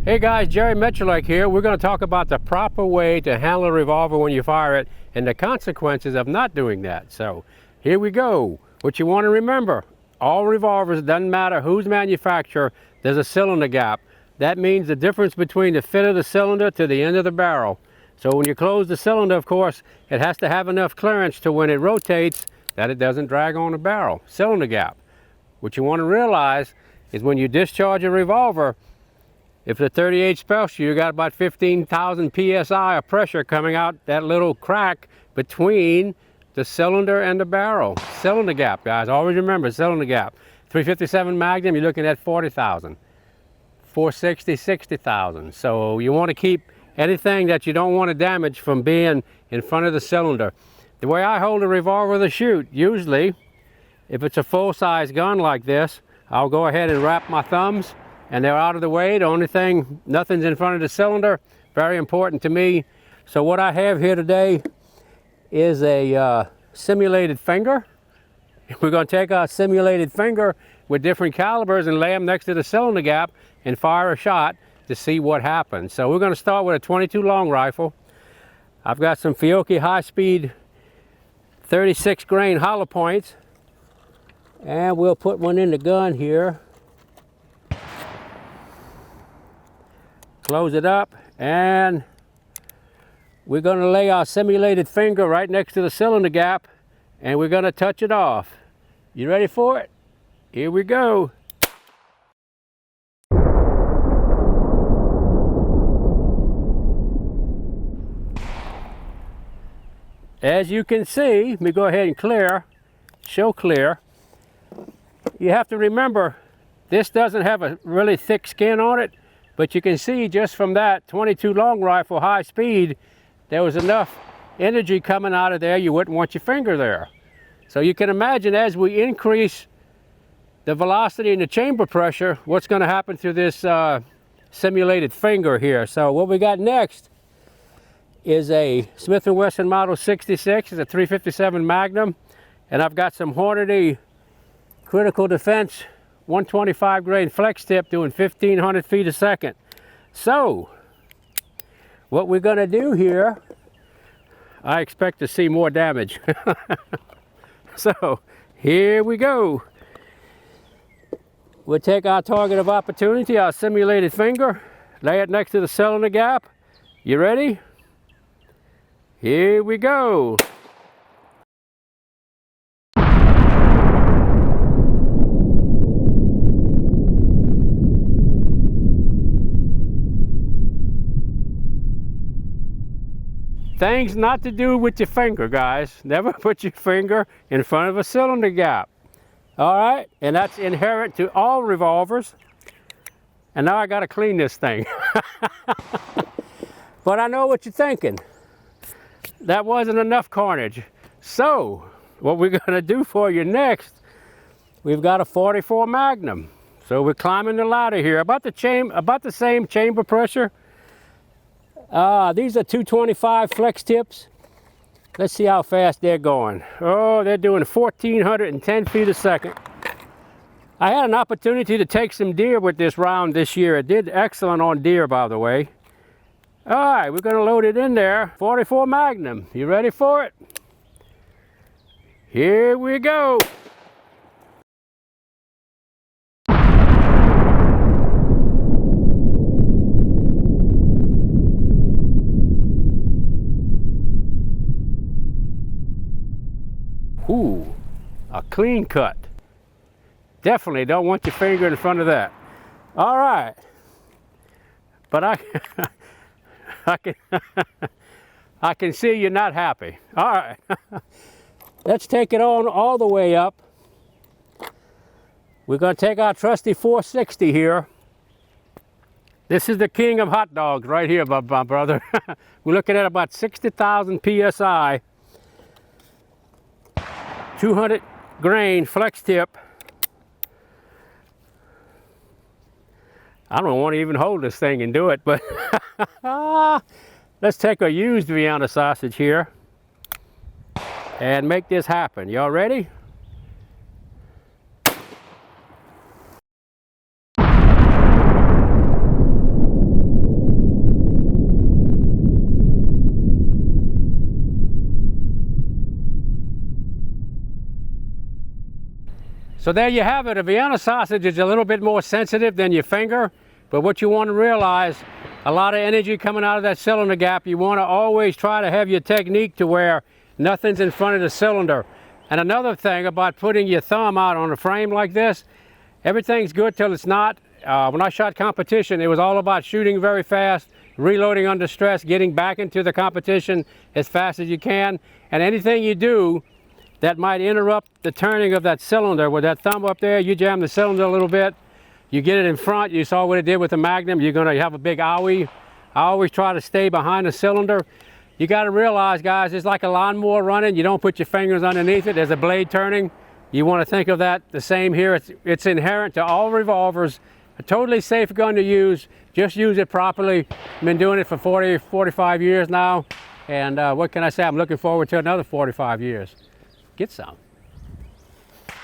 Hey guys, Jerry Miculek here. We're going to talk about the proper way to handle a revolver when you fire it and the consequences of not doing that. So here we go. What you want to remember, all revolvers, doesn't matter whose manufacturer, there's a cylinder gap. That means the difference between the fit of the cylinder to the end of the barrel. So when you close the cylinder, of course, it has to have enough clearance to when it rotates that it doesn't drag on the barrel. Cylinder gap. What you want to realize is when you discharge a revolver, if the 38 special, you got about 15,000 psi of pressure coming out that little crack between the cylinder and the barrel. Cylinder gap, guys. Always remember, cylinder gap. 357 Magnum, you're looking at 40,000. 460, 60,000. So you want to keep anything that you don't want to damage from being in front of the cylinder. The way I hold a revolver to shoot, usually, if it's a full-size gun like this, I'll go ahead and wrap my thumbs and they're out of the way. The only thing, nothing's in front of the cylinder. Very important to me. So what I have here today is a simulated finger. We're going to take our simulated finger with different calibers and lay them next to the cylinder gap and fire a shot to see what happens. So we're going to start with a 22 long rifle. I've got some Fiocchi high-speed 36 grain hollow points, and we'll put one in the gun here. Close it up, and we're going to lay our simulated finger right next to the cylinder gap, and we're going to touch it off. You ready for it? Here we go. As you can see, let me go ahead and clear, show clear. You have to remember, this doesn't have a really thick skin on it. But you can see just from that 22 long rifle high speed, there was enough energy coming out of there, you wouldn't want your finger there. So you can imagine as we increase the velocity and the chamber pressure, what's going to happen to this simulated finger here. So what we got next is a Smith & Wesson Model 66, it's a 357 Magnum, and I've got some Hornady Critical Defense 125 grain flex tip doing 1,500 feet a second. So what we're going to do here, I expect to see more damage. So here we go. We'll take our target of opportunity, our simulated finger, lay it next to the cylinder gap. You ready? Here we go. Things not to do with your finger, guys. Never put your finger in front of a cylinder gap. All right, and that's inherent to all revolvers. And now I got to clean this thing. But I know what you're thinking. That wasn't enough carnage. So what we're going to do for you next, we've got a 44 Magnum. So we're climbing the ladder here. About the same chamber pressure. These are 225 flex tips. Let's see how fast they're going. Oh, they're doing 1,410 feet a second. I had an opportunity to take some deer with this round this year. It did excellent on deer, by the way. All right, we're going to load it in there. 44 Magnum. You ready for it? Here we go. Ooh, a clean cut. Definitely don't want your finger in front of that. All right, but I can see you're not happy. All right, let's take it on all the way up. We're going to take our trusty 460 here. This is the king of hot dogs right here, my brother. We're looking at about 60,000 psi. 200 grain flex tip. I don't want to even hold this thing and do it, but let's take a used Vienna sausage here and make this happen. Y'all ready? So there you have it. A Vienna sausage is a little bit more sensitive than your finger, but what you want to realize, a lot of energy coming out of that cylinder gap. You want to always try to have your technique to where nothing's in front of the cylinder. And another thing about putting your thumb out on a frame like this, everything's good till it's not. When I shot competition, it was all about shooting very fast, reloading under stress, getting back into the competition as fast as you can. And anything you do that might interrupt the turning of that cylinder, with that thumb up there, you jam the cylinder a little bit, you get it in front, you saw what it did with the Magnum, you're gonna have a big owie. I always try to stay behind the cylinder. You gotta realize, guys, it's like a lawnmower running. You don't put your fingers underneath it, there's a blade turning. You wanna think of that the same here. It's inherent to all revolvers. A totally safe gun to use, just use it properly. I've been doing it for 40, 45 years now, and what can I say? I'm looking forward to another 45 years. Get some.